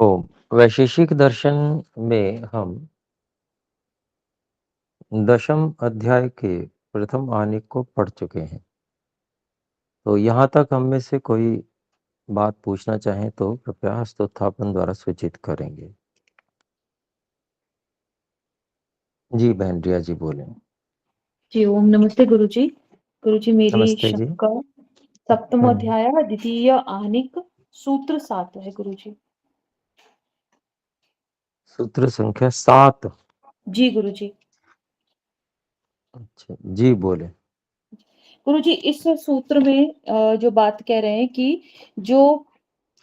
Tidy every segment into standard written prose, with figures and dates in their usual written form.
ओम। वैशेषिक दर्शन में हम दशम अध्याय के प्रथम आने को पढ़ चुके हैं। तो यहाँ तक हम में से कोई बात पूछना चाहें तो कृपया हस्तोत्थापन द्वारा सूचित करेंगे। जी बहन रिया जी बोलें। जी ओम नमस्ते गुरुजी। गुरुजी मेरी नमस्ते जी। शंका सप्तम हुँ, अध्याय द्वितीय आहनिक सूत्र 7 है गुरुजी। सूत्र संख्या 7। जी गुरुजी। अच्छा, जी बोलें। गुरुजी इस सूत्र में जो बात कह रहे हैं कि जो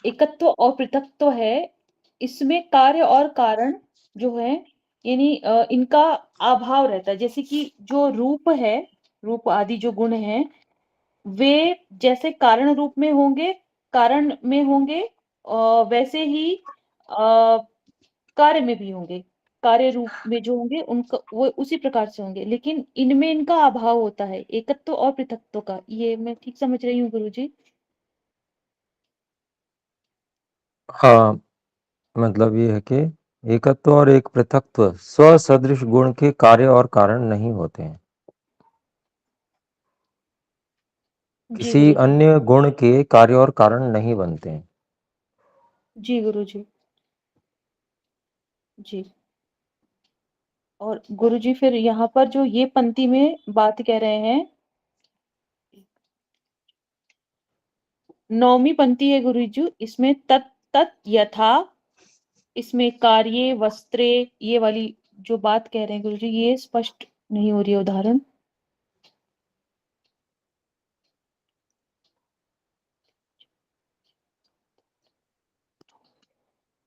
एकत्व और पृथकत्व है, इसमें कार्य और कारण जो है यानी इनका अभाव रहता है। जैसे कि जो रूप है, रूप आदि जो गुण हैं, वे जैसे कारण रूप में होंगे, कारण में होंगे वैसे ही कार्य में भी होंगे। कार्य रूप में जो होंगे उनका वो उसी प्रकार से होंगे, लेकिन इनमें इनका अभाव होता है, एकत्व और पृथकत्व का। ये मैं ठीक समझ रही हूँ गुरुजी? हाँ, मतलब ये है कि एकत्व और एक पृथकत्व स्वसदृश गुण के कार्य और कारण नहीं होते हैं। जी किसी गुरुजी। अन्य गुण के कार्य और कारण नहीं बनते हैं। जी गुरुजी। जी। और गुरुजी फिर यहाँ पर जो ये पंक्ति में बात कह रहे हैं, 9वीं पंक्ति है गुरुजी, इसमें तत् तत् यथा, इसमें कार्ये वस्त्रे, ये वाली जो बात कह रहे हैं गुरुजी, ये स्पष्ट नहीं हो रही है उदाहरण।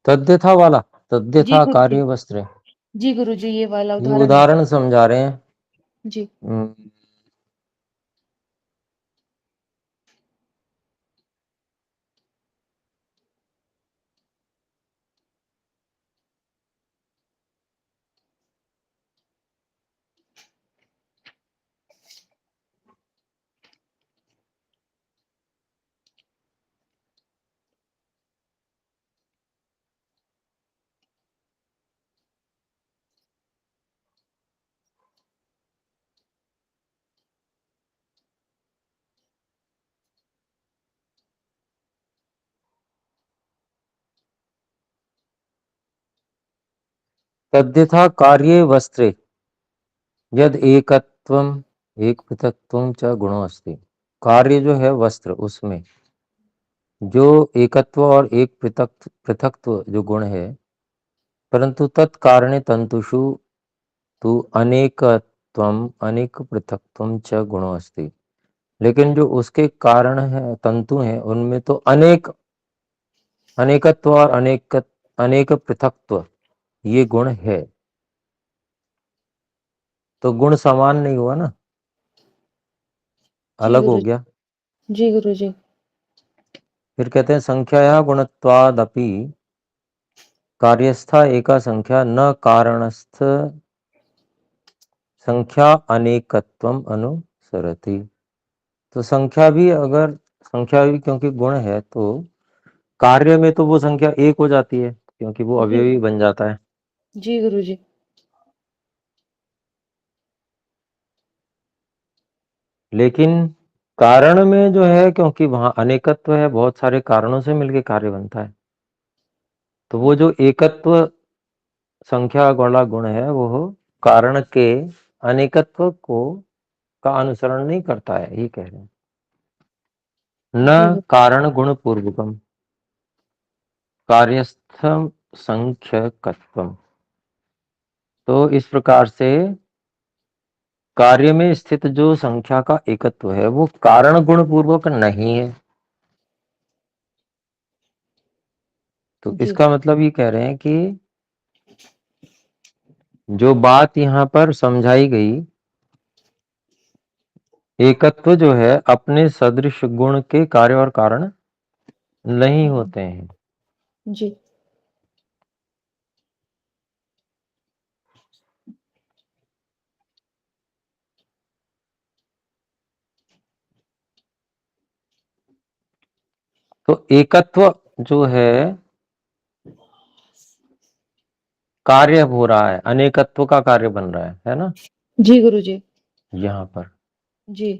तद्यथा वाला, जी तद्यथा गुरुजी। कार्य वस्त्र, जी गुरुजी, ये वाला ये उदाहरण है। उदाहरण समझा रहे हैं। जी। हम्म, तद्यथा कार्ये वस्त्रे यद एकत्वम एक पृथक्त्वम च गुणो अस्ति। कार्य जो है वस्त्र, उसमें जो एकत्व और एक पृथक्त्व जो गुण है, परंतु तत्कारणे तंतुषु तु अनेकत्वम अनेक पृथक्त्वम च गुणो अस्ति। लेकिन जो उसके कारण है, तंतु हैं, उनमें तो अनेक अनेकत्व और अनेक पृथक्त्व ये गुण है। तो गुण समान नहीं हुआ ना, जी अलग हो गुरुजी। गया। जी गुरुजी। फिर कहते हैं संख्याया गुणत्वादपि कार्यस्था एका संख्या न कारणस्थ संख्या अनेकत्वम अनुसरति। तो संख्या भी क्योंकि गुण है, तो कार्य में तो वो संख्या एक हो जाती है क्योंकि वो जी। अवयवी बन जाता है। जी गुरुजी। लेकिन कारण में जो है, क्योंकि वहां अनेकत्व है, बहुत सारे कारणों से मिलके कार्य बनता है, तो वो जो एकत्व संख्या वाला गुण है, वो कारण के अनेकत्व को का अनुसरण नहीं करता है, ये कह रहे हैं। न जी गुरु। कारण गुण पूर्वकम कार्यस्थम संख्यकत्वम। तो इस प्रकार से कार्य में स्थित जो संख्या का एकत्व है, वो कारण गुण पूर्वक नहीं है। तो जी। इसका मतलब ये कह रहे हैं कि जो बात यहाँ पर समझाई गई, एकत्व जो है अपने सदृश गुण के कार्य और कारण नहीं होते हैं। जी। तो एकत्व जो है कार्य हो रहा है, अनेकत्व का कार्य बन रहा है ना? जी गुरुजी। यहाँ पर जी,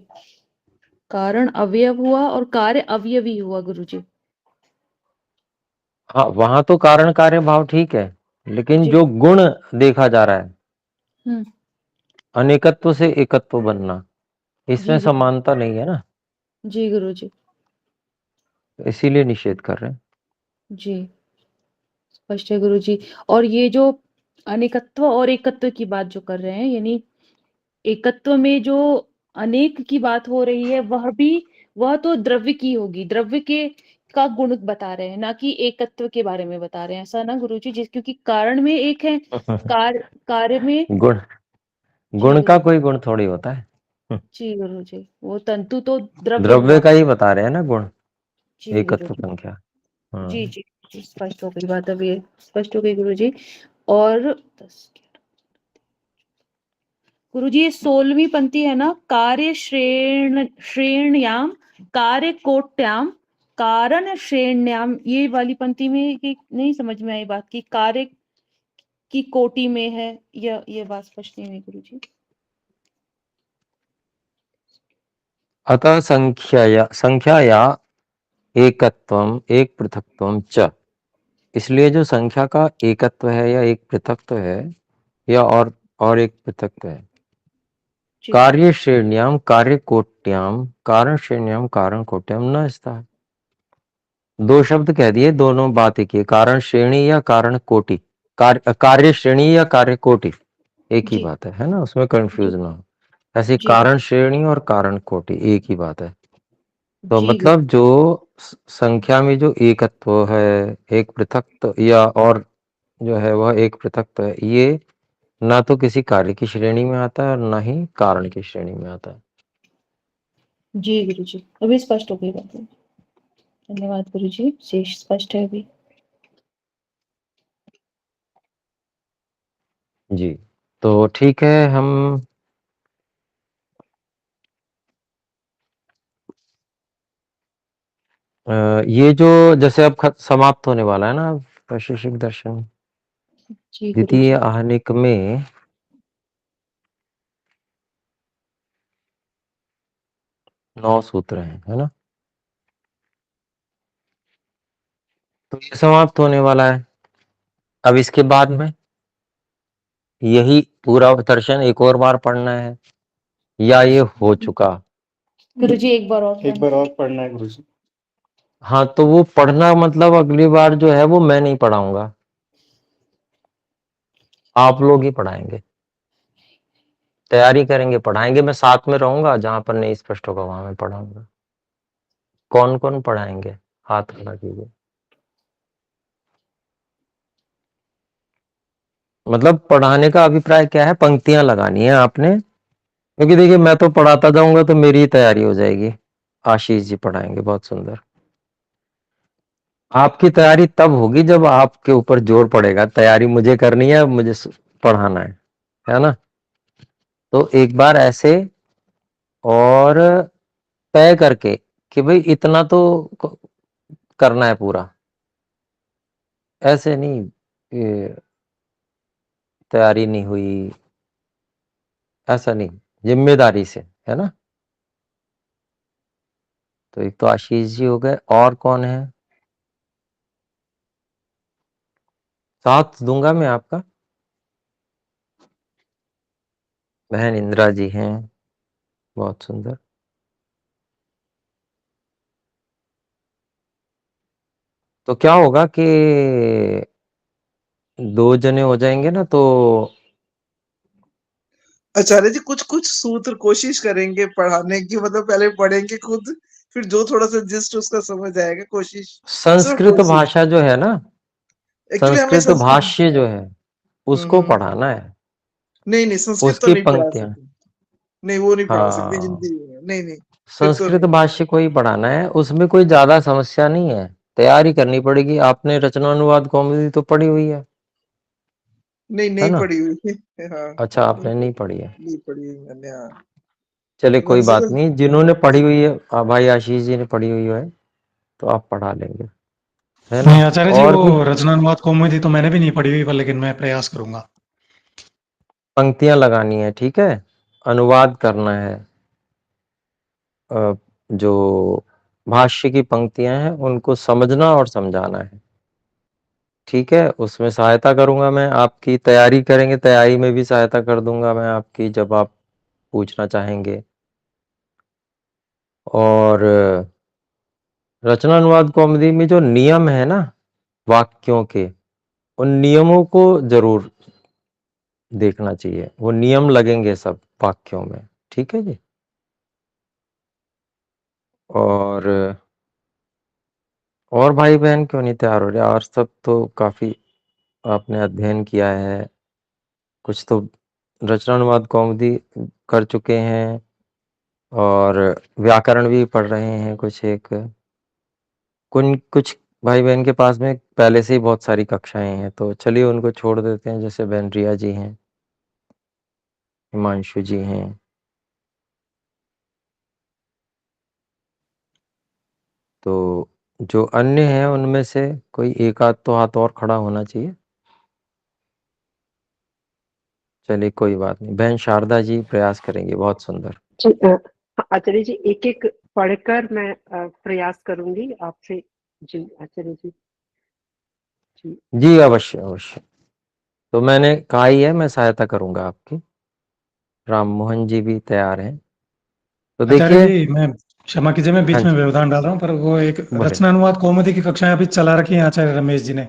कारण अवयव हुआ और कार्य अवयवी हुआ गुरुजी। हाँ, वहां तो कारण कार्य भाव ठीक है, लेकिन जी। जो गुण देखा जा रहा है, हम्म। अनेकत्व से एकत्व बनना, इसमें जी गुरु। समानता नहीं है ना, जी गुरुजी। इसीलिए निषेध कर रहे हैं। जी, स्पष्ट है गुरुजी। और ये जो अनेकत्व और एकत्व की बात जो कर रहे हैं, यानी एकत्व में जो अनेक की बात हो रही है, वह तो द्रव्य की होगी, द्रव्य के का गुण बता रहे हैं, ना कि एकत्व के बारे में बता रहे हैं, ऐसा ना गुरुजी? जिस क्योंकि कारण में एक है, कार्य में। गुण, जी गुण का गुरु। कोई गुण थोड़ी होता है। जी गुरुजी, वो तंतु तो द्रव्य द्रव्य हुआ। का ही बता रहे हैं ना गुण, जी एकत्व गुरुजी। संख्या। जी हाँ। जी जी, स्पष्ट हो गई बात, अब ये स्पष्ट हो गई गुरुजी। और गुरुजी, ये 16वीं पंक्ति है ना, कार्य श्रेण्याम, कार्य कोट्याम, कारण श्रेण्याम, ये वाली पंक्ति में कि नहीं समझ में आई बात की कार्य की कोटि में है, ये बात स्पष्ट नहीं हुई गुरुजी। अतः संख्याया एकत्वम एक पृथक्त्वम च, इसलिए जो संख्या का एकत्व है या एक पृथक्त्व है या और एक पृथक्त्व है, जी कार्य श्रेण्याम कार्य कोट्याम कारण श्रेण्याम कारण कोट्याम न स्था। दो शब्द कह दिए, दोनों बात एक ही है, कारण श्रेणी या कारण कोटि, कार्य श्रेणी या कार्य कोटि एक ही जी बात है ना, उसमें कंफ्यूज जी ना हो। ऐसे जी कारण श्रेणी और कारण कोटि एक ही बात है। तो जी मतलब जो संख्या में जो एकत्व है, एक पृथक या और जो है वह एक पृथक है, ये ना तो किसी कार्य की श्रेणी में आता है और ना ही कारण की श्रेणी में आता है। जी गुरुजी, अभी स्पष्ट हो गई बात। धन्यवाद गुरुजी, शेष स्पष्ट है अभी। जी, तो ठीक है, हम ये जो जैसे अब समाप्त होने वाला है ना वैशेषिक दर्शन जी द्वितीय गुरुजी। आहनिक में 9 सूत्र हैं, है ना? तो ये समाप्त होने वाला है। अब इसके बाद में यही पूरा दर्शन एक और बार पढ़ना है या ये हो चुका? गुरुजी एक बार और पढ़ना है गुरुजी। हाँ, तो वो पढ़ना मतलब अगली बार जो है वो मैं नहीं पढ़ाऊंगा, आप लोग ही पढ़ाएंगे, तैयारी करेंगे, पढ़ाएंगे। मैं साथ में रहूंगा, जहां पर नहीं स्पष्ट होगा वहां मैं पढ़ाऊंगा। कौन कौन पढ़ाएंगे? हाथ खड़ा कीजिए। मतलब पढ़ाने का अभिप्राय क्या है? पंक्तियां लगानी है आपने, क्योंकि देखिए मैं तो पढ़ाता जाऊंगा तो मेरी ही तैयारी हो जाएगी। आशीष जी पढ़ाएंगे, बहुत सुंदर। आपकी तैयारी तब होगी जब आपके ऊपर जोर पड़ेगा, तैयारी मुझे करनी है, मुझे पढ़ाना है ना? तो एक बार ऐसे और तय करके कि भाई इतना तो करना है पूरा, ऐसे नहीं ये तैयारी नहीं हुई, ऐसा नहीं, जिम्मेदारी से, है ना? तो एक तो आशीष जी हो गए, और कौन है? साथ दूंगा मैं आपका। बहन इंदिरा जी हैं, बहुत सुंदर। तो क्या होगा कि 2 जने हो जाएंगे ना, तो आचार्य जी कुछ कुछ सूत्र कोशिश करेंगे पढ़ाने की, मतलब पहले पढ़ेंगे खुद, फिर जो थोड़ा सा जिस्ट उसका समझ आएगा, कोशिश सिर्फ संस्कृत कोशिश। भाषा जो है ना, एक्चुअली हमें संस्कृत संस्कृत। भाष्य जो है उसको हम्म। पढ़ाना है, नहीं नहीं, संस्कृत तो उसकी नहीं पढ़ा पंक्तियां। सकते। नहीं, वो नहीं पढ़ा सकते हाँ, हिंदी में, नहीं नहीं। फिर तो संस्कृत नहीं। भाष्य को ही पढ़ाना है, उसमें कोई ज्यादा समस्या नहीं है, तैयारी करनी पड़ेगी। आपने रचनानुवाद कौमुदी तो पढ़ी हुई नहीं है नहीं ना? पढ़ी हुई। हाँ। अच्छा, आपने नहीं पढ़ी है? नहीं पढ़ी हुई मैंने, हाँ। चलिए कोई कम से बात कम। नहीं, जिन्होंने पढ़ी हुई है, भाई आशीष जी ने पढ़ी हुई है, तो आप पढ़ा लेंगे। है ना। नहीं आचार्य जी, और भी वो रचनानुवाद कौमुदी तो मैंने भी नहीं पढ़ी हुई, पर लेकिन मैं प्रयास करूंगा। पंक्तियां लगानी है, ठीक है, अनुवाद करना है। जो भाष्य की पंक्तियां हैं उनको समझना और समझाना है, ठीक है। उसमें सहायता करूंगा मैं, आपकी तैयारी करेंगे, तैयारी में भी सहायता कर दूंगा मैं आपकी, जब आप पूछना चाहेंगे। और रचना अनुवाद कौमुदी में जो नियम है ना वाक्यों के, उन नियमों को जरूर देखना चाहिए, वो नियम लगेंगे सब वाक्यों में, ठीक है जी। और भाई बहन क्यों नहीं तैयार हो रहे, और सब तो काफी आपने अध्ययन किया है, कुछ तो रचना अनुवाद कौमुदी कर चुके हैं, और व्याकरण भी पढ़ रहे हैं कुछ एक, कुछ भाई बहन के पास में पहले से ही बहुत सारी कक्षाएं हैं, तो चलिए उनको छोड़ देते हैं। जैसे बहन रिया जी हैं, हिमांशु जी हैं, तो जो अन्य हैं उनमें से कोई एक आध तो हाथ और खड़ा होना चाहिए। चलिए कोई बात नहीं, बहन शारदा जी प्रयास करेंगे, बहुत सुंदर। जी, आचार्य जी एक एक पढ़कर मैं प्रयास करूंगी आपसे। जी आचार्य जी। जी जी अवश्य अवश्य, तो मैंने कहा ही है मैं सहायता करूंगा आपकी। राम मोहन जी भी तैयार हैं, तो आचार्य देखिए। जी, मैं क्षमा कीजिए, मैं हाँ बीच में जी, व्यवधान डाल रहा हूँ, पर वो एक बोले। रचना अनुवाद कौमुदी की कक्षाएं अभी चला रखी हैं आचार्य रमेश जी ने।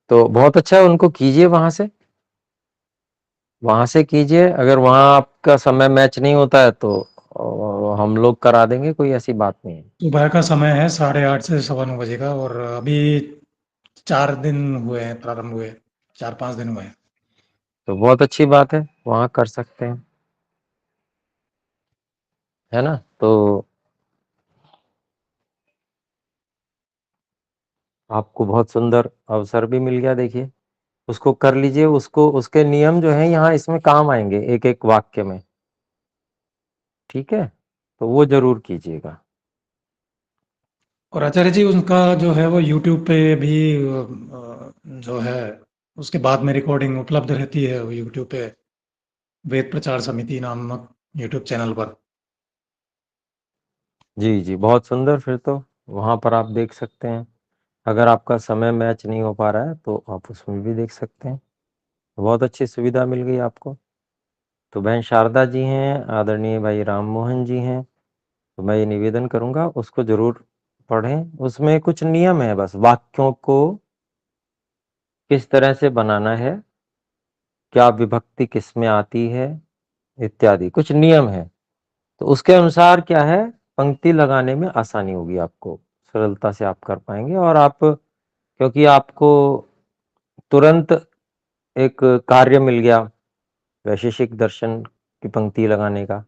तो बहुत अच्छा है, उनको कीजिए, वहां से कीजिए। अगर वहां आपका समय मैच नहीं होता है तो हम लोग करा देंगे, कोई ऐसी बात नहीं है। सुबह का समय है 8:30 से 9:15 बजे का, और अभी 4 दिन हुए हैं प्रारंभ हुए, 4-5 दिन हुए हैं। तो बहुत अच्छी बात है, वहां कर सकते हैं, है ना। तो आपको बहुत सुंदर अवसर भी मिल गया, देखिए उसको कर लीजिए। उसको, उसके नियम जो है यहाँ इसमें काम आएंगे एक एक वाक्य में, ठीक है, तो वो जरूर कीजिएगा। और आचार्य जी उनका जो है वो यूट्यूब पे भी जो है उसके बाद में रिकॉर्डिंग उपलब्ध रहती है, वो यूट्यूब पे वेद प्रचार समिति नामक यूट्यूब चैनल पर। जी जी, बहुत सुंदर, फिर तो वहां पर आप देख सकते हैं। अगर आपका समय मैच नहीं हो पा रहा है तो आप उसमें भी देख सकते हैं, बहुत अच्छी सुविधा मिल गई आपको। तो बहन शारदा जी हैं, आदरणीय भाई राम मोहन जी हैं, तो मैं ये निवेदन करूंगा उसको जरूर पढ़ें। उसमें कुछ नियम है, बस वाक्यों को किस तरह से बनाना है, क्या विभक्ति किस में आती है, इत्यादि कुछ नियम है। तो उसके अनुसार क्या है, पंक्ति लगाने में आसानी होगी आपको, सरलता से आप कर पाएंगे। और आप, क्योंकि आपको तुरंत एक कार्य मिल गया वैशेषिक दर्शन की पंक्ति लगाने का,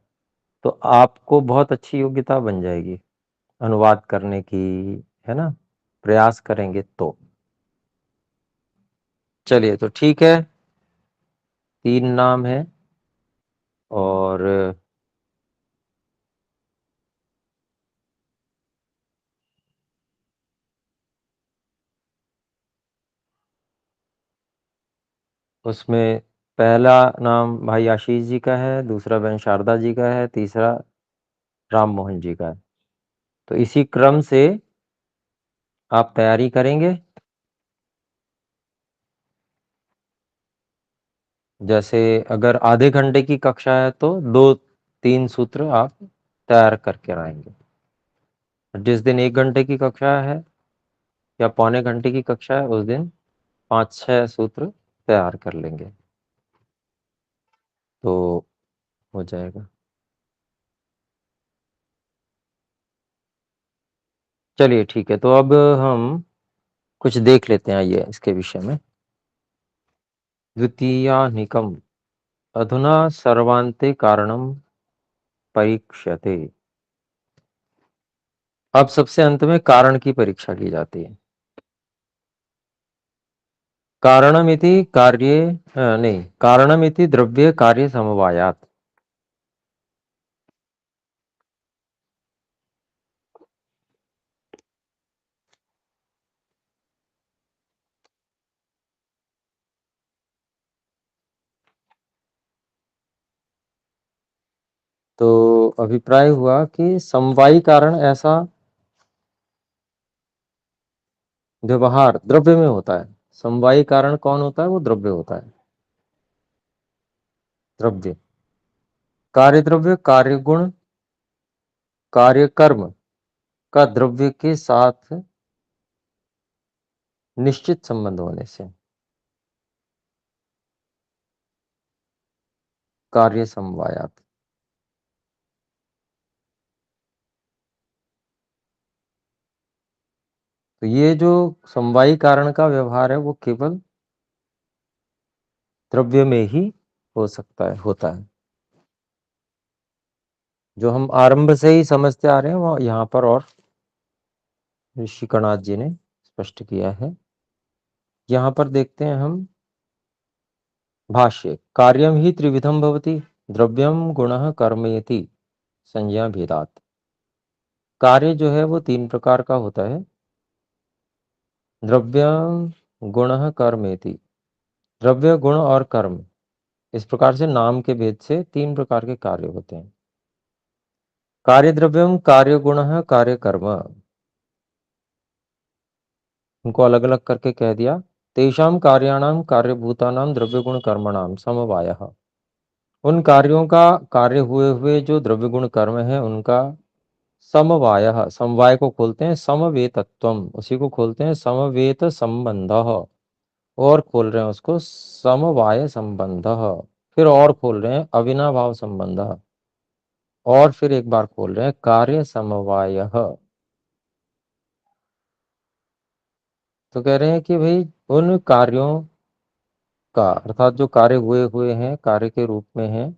तो आपको बहुत अच्छी योग्यता बन जाएगी अनुवाद करने की, है ना, प्रयास करेंगे तो। चलिए तो ठीक है, 3 नाम है, और उसमें पहला नाम भाई आशीष जी का है, दूसरा बहन शारदा जी का है, तीसरा राम मोहन जी का है। तो इसी क्रम से आप तैयारी करेंगे। जैसे अगर आधे घंटे की कक्षा है तो 2-3 सूत्र आप तैयार करके आएंगे। जिस दिन 1 घंटे की कक्षा है या पौने घंटे की कक्षा है, उस दिन 5-6 सूत्र तैयार कर लेंगे तो हो जाएगा। चलिए ठीक है, तो अब हम कुछ देख लेते हैं, आइए इसके विषय में। द्वितीयानिकम अधुना सर्वान्ते कारणम परीक्ष्यते। अब सबसे अंत में कारण की परीक्षा की जाती है। कारणमिति कार्ये नहीं, कारणमिति द्रव्य कार्य समवायात। तो अभिप्राय हुआ कि समवायी कारण ऐसा व्यवहार द्रव्य में होता है। समवायी कारण कौन होता है? वो द्रव्य होता है। द्रव्य, कार्य द्रव्य, कार्य गुण, कार्य कर्म का द्रव्य के साथ निश्चित संबंध होने से कार्य समवायात। तो ये जो समवायी कारण का व्यवहार है वो केवल द्रव्य में ही हो सकता है, होता है। जो हम आरंभ से ही समझते आ रहे हैं वो यहाँ पर और ऋषि कणाद जी ने स्पष्ट किया है। यहाँ पर देखते हैं हम भाष्य, कार्यम ही त्रिविधम भवति द्रव्यम गुणः कर्मेति संज्ञा भेदात। कार्य जो है वो 3 प्रकार का होता है, द्रव्यम गुणः कर्मेति। द्रव्य, गुण और कर्म, इस प्रकार से नाम के भेद से 3 प्रकार के कार्य होते हैं। कार्य द्रव्यम, कार्य गुणः, कार्य कर्म, उनको अलग अलग करके कह दिया। तेषाम कार्याणाम कार्यभूतानाम द्रव्य गुण कर्मणाम समवायः। उन कार्यों का कार्य हुए हुए जो द्रव्य गुण कर्म है उनका समवायः, समवाय को खोलते हैं समवेतत्वम, उसी को खोलते हैं समवेत संबंधः, और खोल रहे हैं उसको समवाय संबंधः, फिर और खोल रहे हैं अविनाभाव संबंधः, और फिर एक बार खोल रहे हैं कार्य समवायः। तो कह रहे हैं कि भाई उन कार्यों का, अर्थात जो कार्य हुए हुए हैं कार्य के रूप में हैं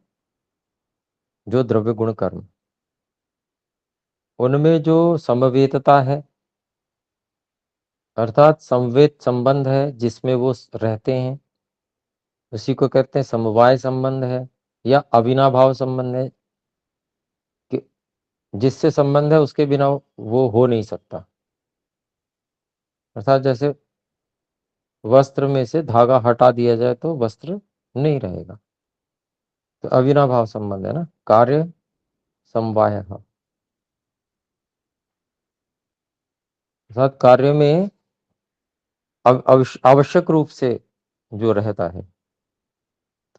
जो द्रव्य गुण कर्म, उनमें जो समवेतता है अर्थात समवेत संबंध है जिसमें वो रहते हैं, उसी को कहते हैं समवाय संबंध है, या अविनाभाव संबंध है कि जिससे संबंध है उसके बिना वो हो नहीं सकता। अर्थात जैसे वस्त्र में से धागा हटा दिया जाए तो वस्त्र नहीं रहेगा, तो अविनाभाव संबंध है ना, कार्य समवाय। अर्थात कार्य में आवश्यक रूप से जो रहता है,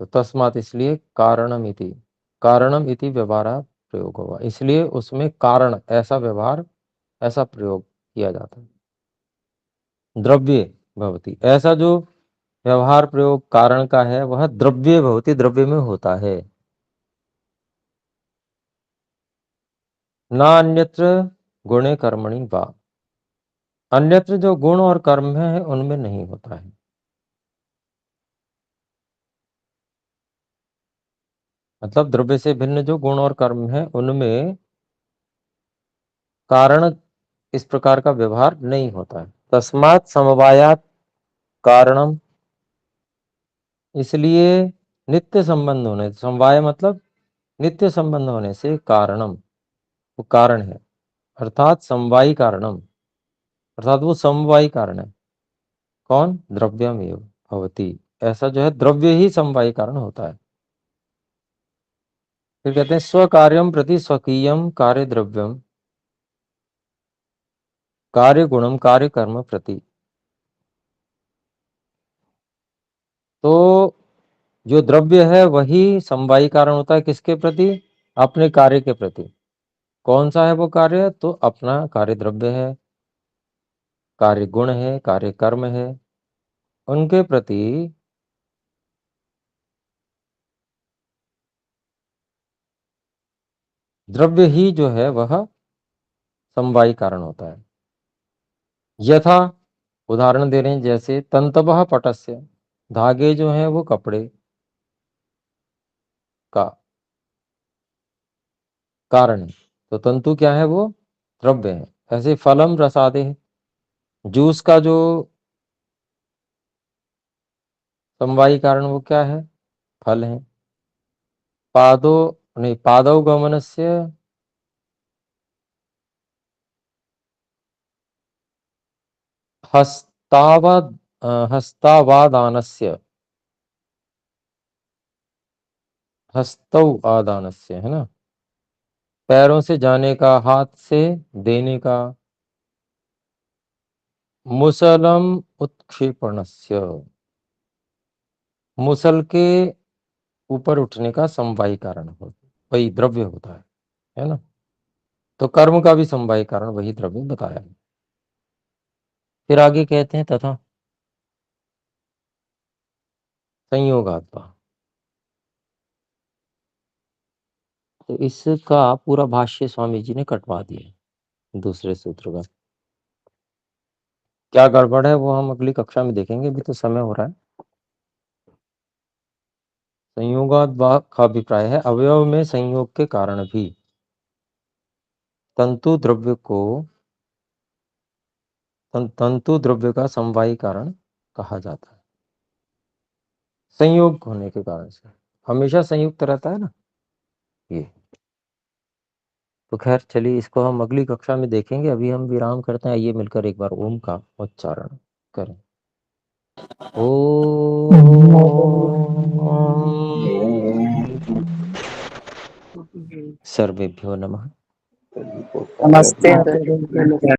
तो तस्मात इसलिए कारणम इति व्यवहार प्रयोग होगा, इसलिए उसमें कारण ऐसा व्यवहार ऐसा प्रयोग किया जाता है। द्रव्य भवति, ऐसा जो व्यवहार प्रयोग कारण का है वह द्रव्य भवति, द्रव्य में होता है। ना अन्यत्र गुणे कर्मणि वा, अन्यत्र जो गुण और कर्म है उनमें नहीं होता है। मतलब द्रव्य से भिन्न जो गुण और कर्म है उनमें कारण इस प्रकार का व्यवहार नहीं होता है। तस्मात् समवायात कारणम, इसलिए नित्य संबंध होने, समवाय मतलब नित्य संबंध होने से कारणम, वो कारण है, अर्थात समवायी कारणम, अर्थात वो समवायी कारण है। कौन? द्रव्यमेव भवति, ऐसा जो है द्रव्य ही समवायी कारण होता है। फिर कहते हैं स्वकार्यम प्रति स्वकीयम कार्य द्रव्यम कार्य गुणम कार्य कर्म प्रति। तो जो द्रव्य है वही समवायी कारण होता है, किसके प्रति? अपने कार्य के प्रति। कौन सा है वो कार्य? तो अपना कार्य द्रव्य है, कार्य गुण है, कार्य कर्म है, उनके प्रति द्रव्य ही जो है वह समवायी कारण होता है। यथा, उदाहरण दे रहे हैं, जैसे तंतवः पटस्य, धागे जो हैं वो कपड़े का कारण है, तो तंतु क्या है? वो द्रव्य है। ऐसे फलम रसादे, जूस का जो समवायी कारण वो क्या है? फल है। पादो नहीं, पादौ गमनस्य हस्तावद हस्तावादानस्य, हस्तौ आदानस्य, है ना, पैरों से जाने का, हाथ से देने का। मुसलम उत्क्षेपणस्य, मुसल के ऊपर उठने का समवायी कारण वही द्रव्य होता है ना। तो कर्म का भी समवायी कारण वही द्रव्य बताया। फिर आगे कहते हैं तथा संयोगात्मा। तो इसका पूरा भाष्य स्वामी जी ने कटवा दिया दूसरे सूत्र का। क्या गड़बड़ है वो हम अगली कक्षा में देखेंगे, अभी तो समय हो रहा है। संयोगात्मा का अभिप्राय है अवयव में संयोग के कारण भी तंतु द्रव्य का समवायी कारण कहा जाता है। संयोग होने के कारण से हमेशा संयुक्त रहता है ना ये। तो खैर चलिए, इसको हम अगली कक्षा में देखेंगे। अभी हम विराम करते हैं। आइए मिलकर एक बार ओम का उच्चारण करें। सर्वेभ्यो नमः। नमस्ते आचार्य जी।